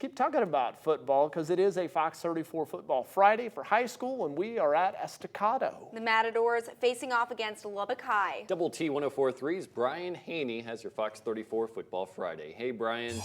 keep talking about football because it is a Fox 34 Football Friday for high school, and we are at Estacado. The Matadors facing off against Lubbock High. Double T 104.3's Brian Hanni has your Fox 34 Football Friday. Hey, Brian.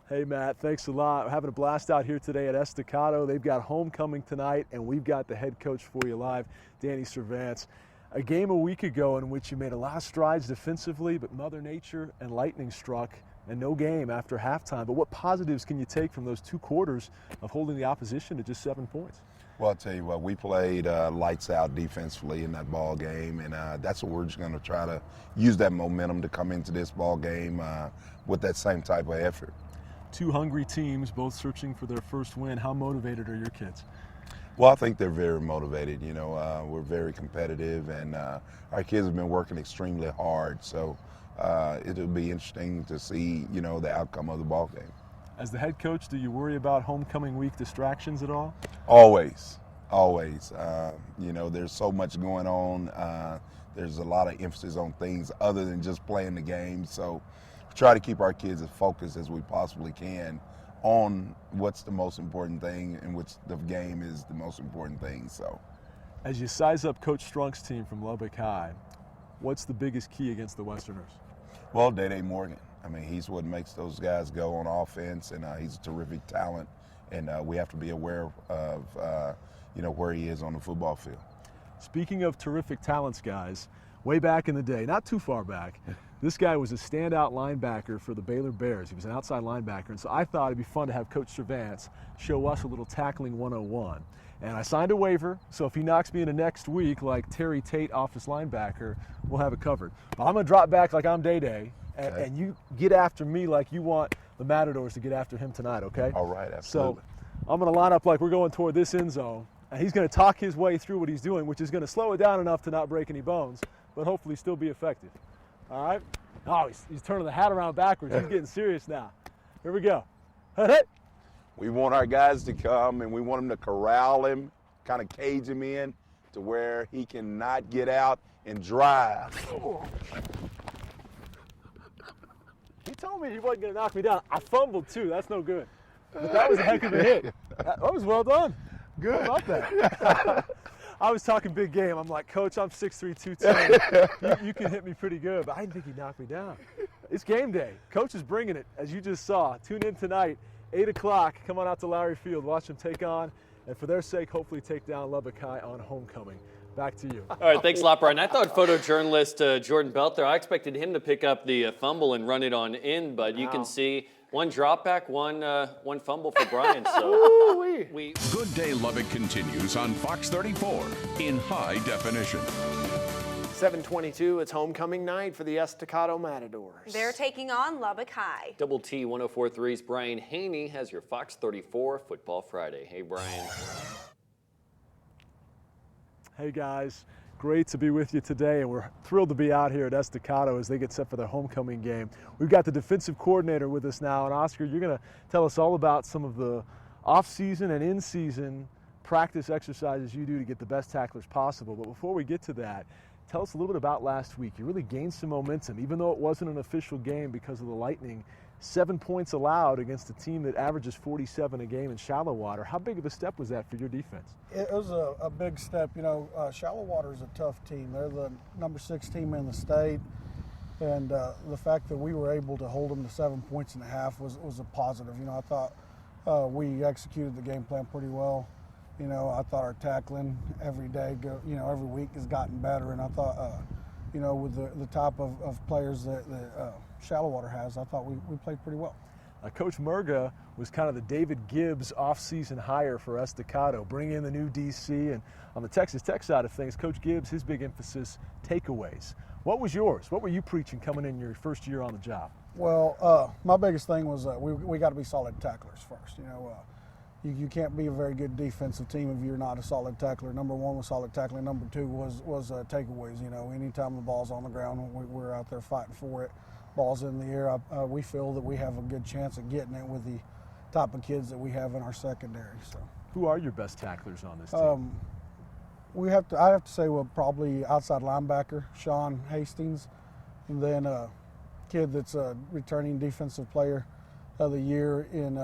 Hey, Matt, thanks a lot. We're having a blast out here today at Estacado. They've got homecoming tonight, and we've got the head coach for you live, Danny Cervantz. A game a week ago in which you made a lot of strides defensively, but Mother Nature and lightning struck, and no game after halftime. But what positives can you take from those 2 quarters of holding the opposition to just 7 points? Well, I'll tell you what, we played lights out defensively in that ball game, and that's what we're just going to try to use that momentum to come into this ball game with that same type of effort. 2 hungry teams, both searching for their first win. How motivated are your kids? Well, I think they're very motivated. You know, we're very competitive, and our kids have been working extremely hard. So it'll be interesting to see, you know, the outcome of the ball game. As the head coach, do you worry about homecoming week distractions at all? Always, always. You know, there's so much going on. There's a lot of emphasis on things other than just playing the game. So we try to keep our kids as focused as we possibly can on what's the most important thing, and which the game is the most important thing. So, as you size up Coach Strunk's team from Lubbock High, what's the biggest key against the Westerners? Well, Day Morgan. I mean, he's what makes those guys go on offense, and he's a terrific talent, and we have to be aware of you know, where he is on the football field. Speaking of terrific talents, guys, way back in the day, not too far back, this guy was a standout linebacker for the Baylor Bears. He was an outside linebacker, and so I thought it'd be fun to have Coach Cervantz show us a little tackling 101. And I signed a waiver, so if he knocks me into next week like Terry Tate, office linebacker, we'll have it covered. But I'm going to drop back like I'm Day, okay, and you get after me like you want the Matadors to get after him tonight, okay? All right, absolutely. So I'm going to line up like we're going toward this end zone, and he's going to talk his way through what he's doing, which is going to slow it down enough to not break any bones, but hopefully still be effective. All right? Oh, he's turning the hat around backwards. He's getting serious now. Here we go. We want our guys to come, and we want them to corral him, kind of cage him in to where he cannot get out and drive. He told me he wasn't going to knock me down. I fumbled, too. That's no good. But that was a heck of a hit. That was well done. Good. How about that? I was talking big game. I'm like, Coach, I'm 6'3", 210. You can hit me pretty good, but I didn't think he'd knock me down. It's game day. Coach is bringing it, as you just saw. Tune in tonight, 8 o'clock. Come on out to Lowry Field. Watch them take on, and for their sake, hopefully take down Lubbock High on homecoming. Back to you. All right, thanks a lot, Brian. I thought photojournalist Jordan Belter, I expected him to pick up the fumble and run it on in, but you can see one drop back, one fumble for Brian. So Good Day Lubbock continues on Fox 34 in high definition. 7:22, it's homecoming night for the Estacado Matadors. They're taking on Lubbock High. Double T 104.3's Brian Hanni has your Fox 34 Football Friday. Hey, Brian. Hey guys, great to be with you today, and we're thrilled to be out here at Estacado as they get set for their homecoming game. We've got the defensive coordinator with us now, and Oscar, you're going to tell us all about some of the off-season and in-season practice exercises you do to get the best tacklers possible. But before we get to that, tell us a little bit about last week. You really gained some momentum, even though it wasn't an official game because of the lightning. 7 points allowed against a team that averages 47 a game in shallow water. How big of a step was that for your defense? It was a big step. You know, shallow water is a tough team. They're the number 6 team in the state, and the fact that we were able to hold them to 7 points and a half was a positive. You know, I thought we executed the game plan pretty well. You know, I thought our tackling every day, every week has gotten better, and I thought, you know, with the type of players that shallow water has, I thought we played pretty well. Coach Murga was kind of the David Gibbs off-season hire for Estacado, bringing in the new DC, and on the Texas Tech side of things, Coach Gibbs, his big emphasis, takeaways. What was yours? What were you preaching coming in your first year on the job? Well, my biggest thing was we got to be solid tacklers first. You know, you can't be a very good defensive team if you're not a solid tackler. Number 1 was solid tackling. Number 2 was takeaways. You know, anytime the ball's on the ground, we're out there fighting for it. Ball's in the air. We feel that we have a good chance of getting it with the type of kids that we have in our secondary. So, who are your best tacklers on this team? I have to say, well, probably outside linebacker Sean Hastings, and then a kid that's a returning defensive player, of the year in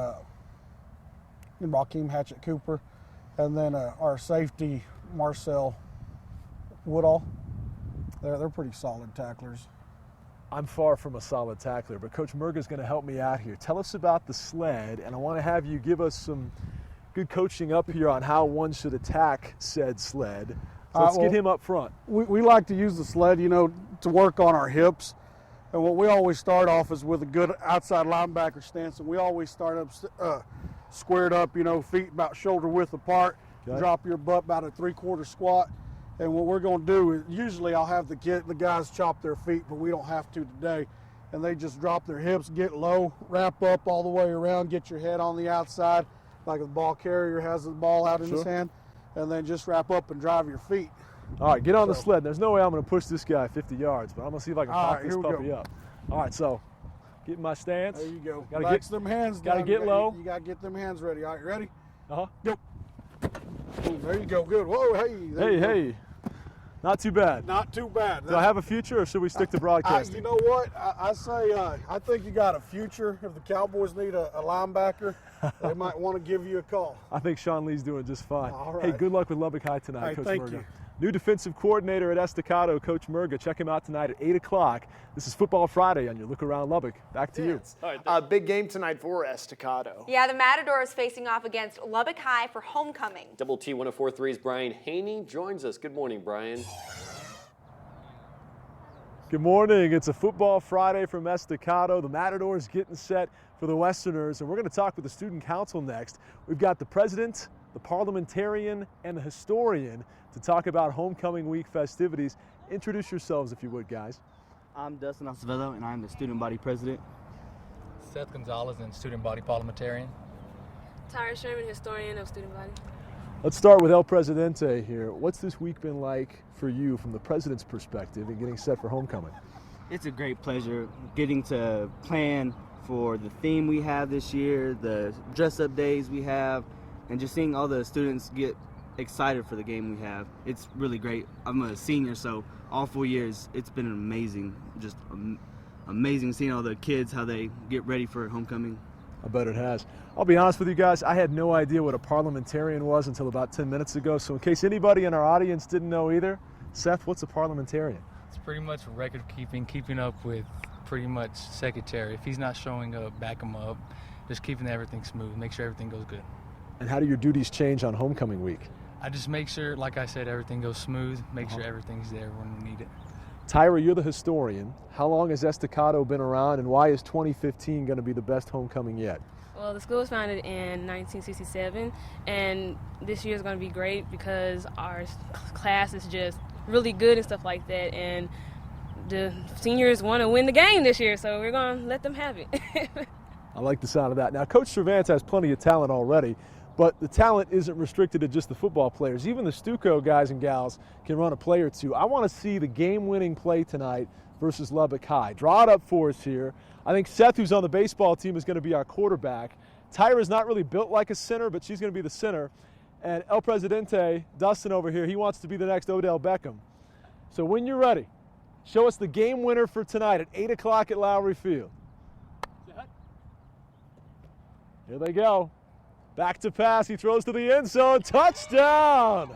Rakeem Hatchet Cooper, and then our safety Marcel Woodall. They're pretty solid tacklers. I'm far from a solid tackler, but Coach Murga is going to help me out here. Tell us about the sled, and I want to have you give us some good coaching up here on how one should attack said sled. So let's get him up front. We like to use the sled, to work on our hips. And what we always start off is with a good outside linebacker stance, and we always start up squared up, feet about shoulder width apart. Okay. Drop your butt about a 3/4 squat. And what we're going to do is usually I'll have the guys chop their feet, but we don't have to today. And they just drop their hips, get low, wrap up all the way around, get your head on the outside, like the ball carrier has the ball out in his hand, and then just wrap up and drive your feet. All right, get on the sled. There's no way I'm going to push this guy 50 yards, but I'm going to see if I can pop this puppy up. All right, so get in my stance. There you go. Gotta Relax them hands down. Gotta get low. You got to get them hands ready. All right, you ready? Uh-huh. Go. Boom, there you go. Good. Whoa, hey. Hey. Not too bad. Not too bad. Do I have a future, or should we stick to broadcasting? You know what? I say I think you got a future. If the Cowboys need a linebacker, they might want to give you a call. I think Sean Lee's doing just fine. All right. Hey, good luck with Lubbock High tonight, Hey, Coach thank Murga. you. New defensive coordinator at Estacado, Coach Murga. Check him out tonight at 8 o'clock. This is Football Friday on your Look Around Lubbock. Back to you. All right, Big game tonight for Estacado. Yeah, the Matadors facing off against Lubbock High for homecoming. Double T 104.3's Brian Hanni joins us. Good morning, Brian. Good morning. It's a Football Friday from Estacado. The Matadors getting set for the Westerners, and we're going to talk with the student council next. We've got the president, the parliamentarian, and the historian to talk about homecoming week festivities. Introduce yourselves, if you would, guys. I'm Dustin Acevedo, and I'm the student body president. Seth Gonzalez, and student body parliamentarian. Tyra Sherman, historian of student body. Let's start with El Presidente here. What's this week been like for you from the president's perspective and getting set for homecoming? It's a great pleasure getting to plan for the theme we have this year, the dress-up days we have, and just seeing all the students get excited for the game we have. It's really great. I'm a senior, so all 4 years, it's been amazing. Just amazing seeing all the kids, how they get ready for homecoming. I bet it has. I'll be honest with you guys, I had no idea what a parliamentarian was until about 10 minutes ago. So in case anybody in our audience didn't know either, Seth, what's a parliamentarian? It's pretty much record keeping up with pretty much secretary. If he's not showing up, back him up. Just keeping everything smooth, make sure everything goes good. And how do your duties change on homecoming week? I just make sure, like I said, everything goes smooth, make sure everything's there when we need it. Tyra, you're the historian. How long has Estacado been around, and why is 2015 going to be the best homecoming yet? Well, the school was founded in 1967, and this year is going to be great because our class is just really good and stuff like that, and the seniors want to win the game this year, so we're going to let them have it. I like the sound of that. Now, Coach Cervantes has plenty of talent already, but the talent isn't restricted to just the football players. Even the Stuco guys and gals can run a play or two. I want to see the game-winning play tonight versus Lubbock High. Draw it up for us here. I think Seth, who's on the baseball team, is going to be our quarterback. Tyra's not really built like a center, but she's going to be the center. And El Presidente, Dustin over here, he wants to be the next Odell Beckham. So when you're ready, show us the game winner for tonight at 8 o'clock at Lowry Field. Here they go. Back to pass. He throws to the end zone. Touchdown!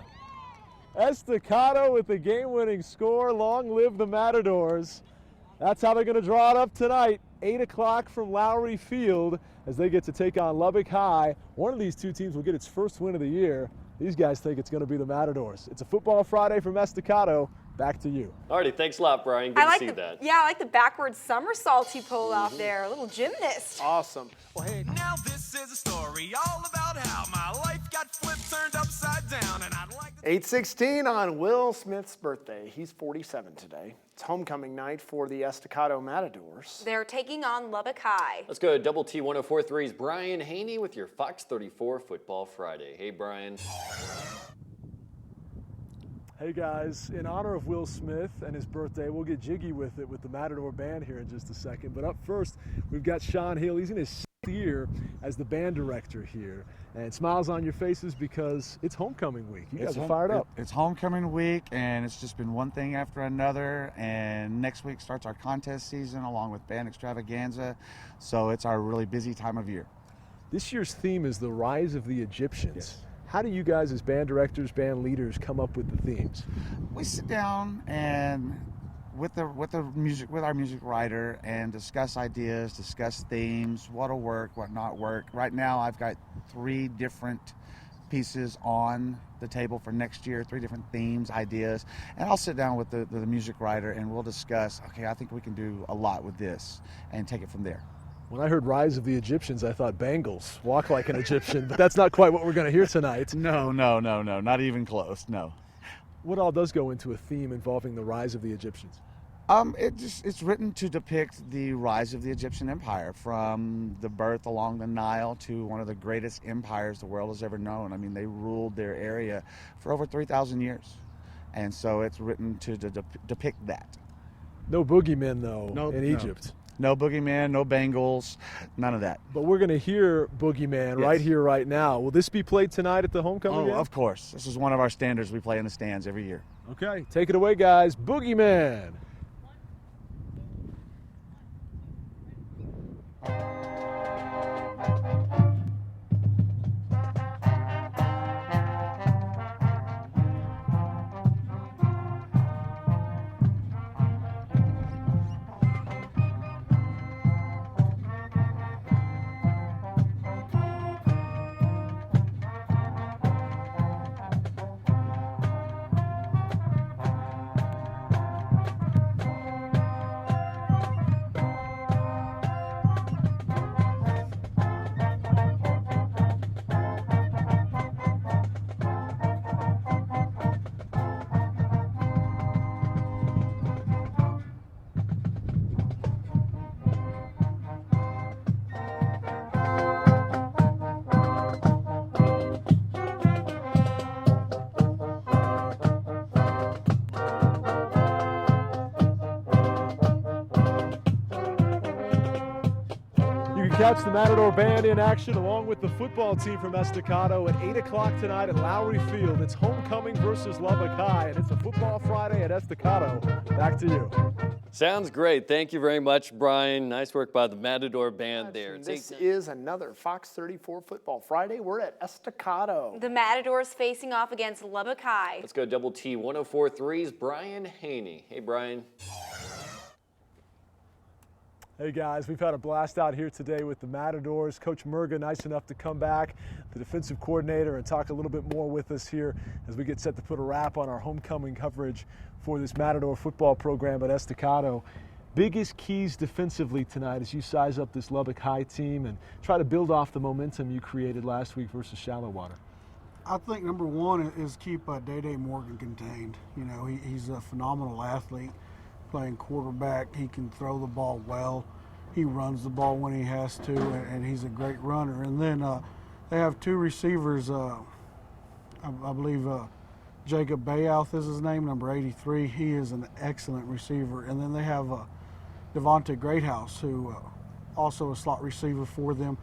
Estacado with the game-winning score. Long live the Matadors. That's how they're going to draw it up tonight. 8 o'clock from Lowry Field as they get to take on Lubbock High. One of these two teams will get its first win of the year. These guys think it's going to be the Matadors. It's a Football Friday from Estacado. Back to you. Alrighty, thanks a lot, Brian. Good to see that. Yeah, I like the backwards somersaults he pulled off there. A little gymnast. Awesome. Well, hey. Now this is a story all about how my life got flipped, turned upside down, and I'd like to... 8:16 on Will Smith's birthday. He's 47 today. It's homecoming night for the Estacado Matadors. They're taking on Lubbock High. Let's go to Double T 104.3's Brian Hanni with your Fox 34 Football Friday. Hey, Brian. Hey guys, in honor of Will Smith and his birthday, we'll get jiggy with it with the Matador Band here in just a second. But up first, we've got Sean Hill. He's in his year as the band director here, and smiles on your faces because it's homecoming week. You guys are fired up. It's homecoming week, and it's just been one thing after another, and next week starts our contest season along with band extravaganza, so it's our really busy time of year. This year's theme is the rise of the Egyptians. Yes. How do you guys as band directors, band leaders come up with the themes? We sit down and with our music writer and discuss ideas, discuss themes, what'll work, what not work. Right now I've got 3 different pieces on the table for next year, 3 different themes, ideas, and I'll sit down with the music writer and we'll discuss, okay, I think we can do a lot with this, and take it from there. When I heard Rise of the Egyptians, I thought Bengals, walk like an Egyptian, but that's not quite what we're going to hear tonight. No, not even close, no. What all does go into a theme involving the rise of the Egyptians? It's written to depict the rise of the Egyptian Empire, from the birth along the Nile to one of the greatest empires the world has ever known. I mean, they ruled their area for over 3,000 years. And so it's written to depict that. No boogeymen, though, in Egypt. No boogeyman, no Bengals, none of that. But we're going to hear Boogeyman right here, right now. Will this be played tonight at the homecoming game? Of course. This is one of our standards we play in the stands every year. Okay, take it away, guys. Boogeyman. Catch the Matador Band in action along with the football team from Estacado at 8 o'clock tonight at Lowry Field. It's homecoming versus Lubbock High, and it's a football Friday at Estacado. Back to you. Sounds great. Thank you very much, Brian. Nice work by the Matador Band there. This is another Fox 34 Football Friday. We're at Estacado. The Matadors facing off against Lubbock High. Let's go double T 104.3's Brian Hanni. Hey, Brian. Hey guys, we've had a blast out here today with the Matadors. Coach Murga, nice enough to come back, the defensive coordinator, and talk a little bit more with us here as we get set to put a wrap on our homecoming coverage for this Matador football program at Estacado. Biggest keys defensively tonight as you size up this Lubbock High team and try to build off the momentum you created last week versus Shallow Water. I think number one is keep Day-Day Morgan contained. You know, he's a phenomenal athlete. Playing quarterback, he can throw the ball well. He runs the ball when he has to, and he's a great runner. And then they have 2 receivers. I believe Jacob Bayouth is his name, number 83. He is an excellent receiver. And then they have Devontae Greathouse, who also a slot receiver for them,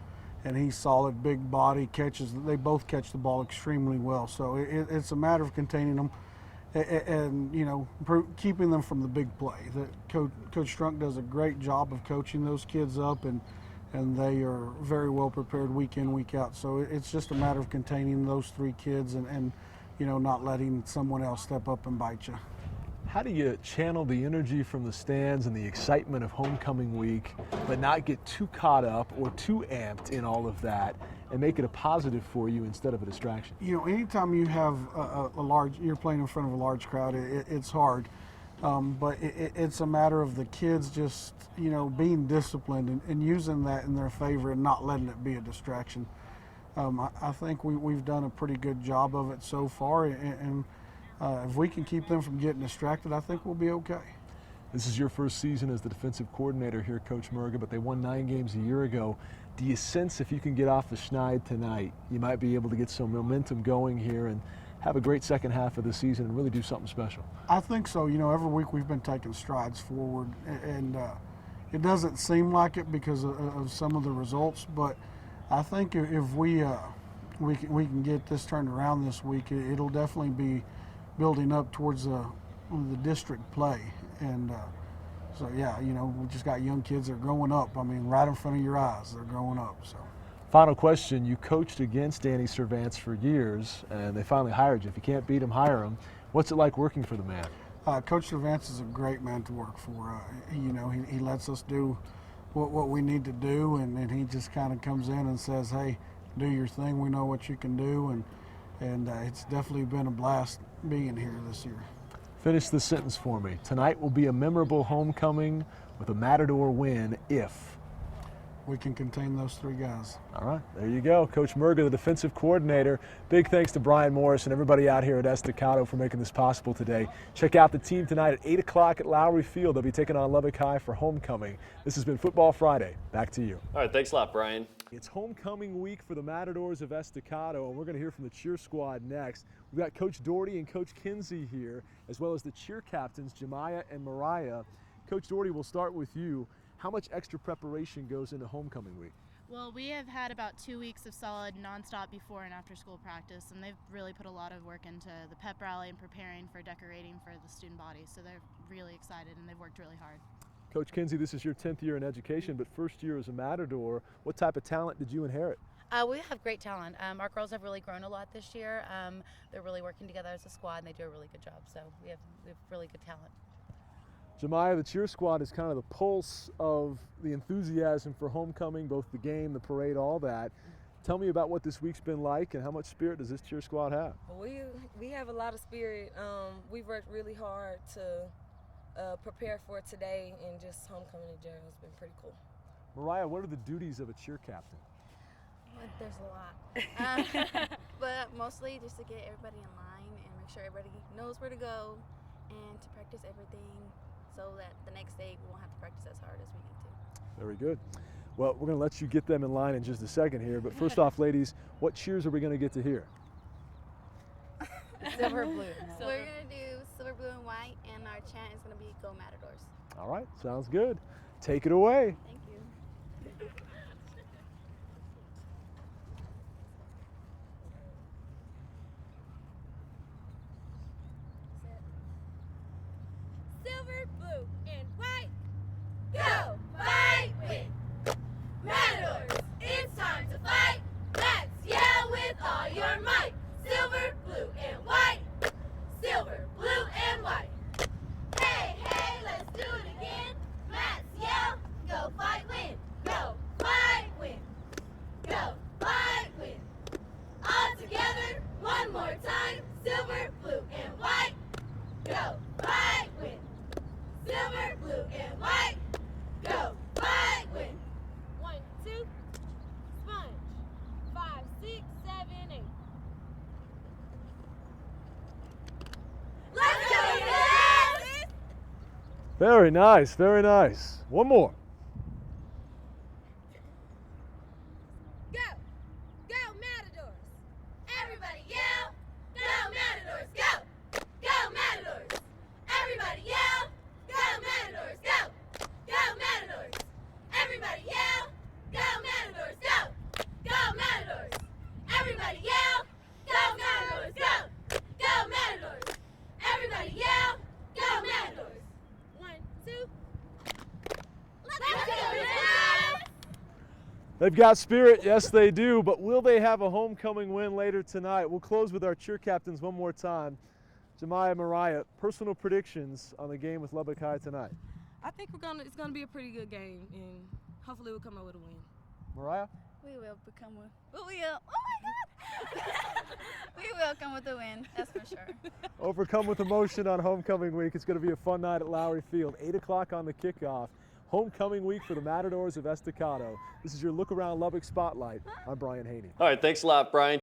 and he's solid, big body, catches. They both catch the ball extremely well. So it's a matter of containing them. And you know, keeping them from the big play. Coach Strunk does a great job of coaching those kids up, and they are very well prepared week in, week out. So it's just a matter of containing those 3 kids and you know, not letting someone else step up and bite you. How do you channel the energy from the stands and the excitement of homecoming week, but not get too caught up or too amped in all of that and make it a positive for you instead of a distraction? You know, anytime you have you're playing in front of a large crowd, it's hard. But it's a matter of the kids just, you know, being disciplined and using that in their favor and not letting it be a distraction. I think we've done a pretty good job of it so far, and if we can keep them from getting distracted, I think we'll be okay. This is your first season as the defensive coordinator here, Coach Murga, but they won 9 games a year ago. Do you sense if you can get off the schneid tonight, you might be able to get some momentum going here and have a great second half of the season and really do something special? I think so. You know, every week we've been taking strides forward, and It doesn't seem like it because of some of the results, but I think if we can get this turned around this week, it'll definitely be building up towards the district play. And so, yeah, you know, we just got young kids that are growing up. I mean, right in front of your eyes, they're growing up. So. Final question, you coached against Danny Cervantz for years, and they finally hired you. If you can't beat him, hire him. What's it like working for the man? Coach Cervantz is a great man to work for. You know, he lets us do what we need to do, and he just kind of comes in and says, hey, do your thing. We know what you can do, and it's definitely been a blast being here this year. Finish the sentence for me. Tonight will be a memorable homecoming with a Matador win if we can contain those three guys. All right, there you go. Coach Merga, the defensive coordinator. Big thanks to Brian Morris and everybody out here at Estacado for making this possible today. Check out the team tonight at 8 o'clock at Lowry Field. They'll be taking on Lubbock High for homecoming. This has been Football Friday. Back to you. All right, thanks a lot, Brian. It's homecoming week for the Matadors of Estacado, and we're going to hear from the cheer squad next. We've got Coach Doherty and Coach Kinsey here, as well as the cheer captains, Jemiah and Mariah. Coach Doherty, we'll start with you. How much extra preparation goes into homecoming week? Well, we have had about 2 weeks of solid nonstop before and after school practice, and they've really put a lot of work into the pep rally and preparing for decorating for the student body. So they're really excited and they've worked really hard. Coach Kinsey, this is your 10th year in education, but first year as a Matador. What type of talent did you inherit? We have great talent. Our girls have really grown a lot this year. They're really working together as a squad, and they do a really good job. So we have really good talent. Jemiah, the cheer squad is kind of the pulse of the enthusiasm for homecoming, both the game, the parade, all that. Tell me about what this week's been like and how much spirit does this cheer squad have? We have a lot of spirit. We've worked really hard to prepare for today, and just homecoming in general has been pretty cool. Mariah, what are the duties of a cheer captain? There's a lot, but mostly just to get everybody in line and make sure everybody knows where to go and to practice everything so that the next day we won't have to practice as hard as we need to. Very good. Well, we're going to let you get them in line in just a second here, but first off, ladies, what cheers are we going to get to hear? Silver, blue. So we're going to do silver, blue, and white, and our chant is going to be Go Matadors. All right, sounds good. Take it away. Thank you. Silver, blue, and white. Go, fight, win. Matadors, it's time to fight. Let's yell with all your might. Silver, blue, and white. Silver, blue, and white. Hey, hey, let's do it again. Let's yell. Go, fight, win. Go, fight, win. Go, fight, win. All together, one more time. Silver, blue, and white. Go, fight, win. Silver, blue, and white. Go, fight, win. 1, 2, sponge. 5, 6, 7, 8. Let's go, guys! Very nice, very nice. One more. Go! Go, Matadors! Everybody yell! Go, Matadors, go! Go, Matadors! Everybody yell! Go, Matadors, go! Go, Matadors! Everybody yell! Go, Matadors, go! Go, Matadors! Everybody yell! Go, Matadors, go! Go, Matadors! Everybody yell! Go, Matadors! 1, 2. Let's go, Matadors! They've got spirit, yes they do, but will they have a homecoming win later tonight? We'll close with our cheer captains one more time. Jemiah, Mariah, personal predictions on the game with Lubbock High tonight. I think it's gonna be a pretty good game, and hopefully we'll come out with a win. Mariah? We will become with. We will. Oh my God! We will come with a win. That's for sure. Overcome with emotion on homecoming week. It's going to be a fun night at Lowry Field. 8 o'clock on the kickoff. Homecoming week for the Matadors of Estacado. This is your Look Around Lubbock Spotlight. I'm Brian Hanni. All right, thanks a lot, Brian.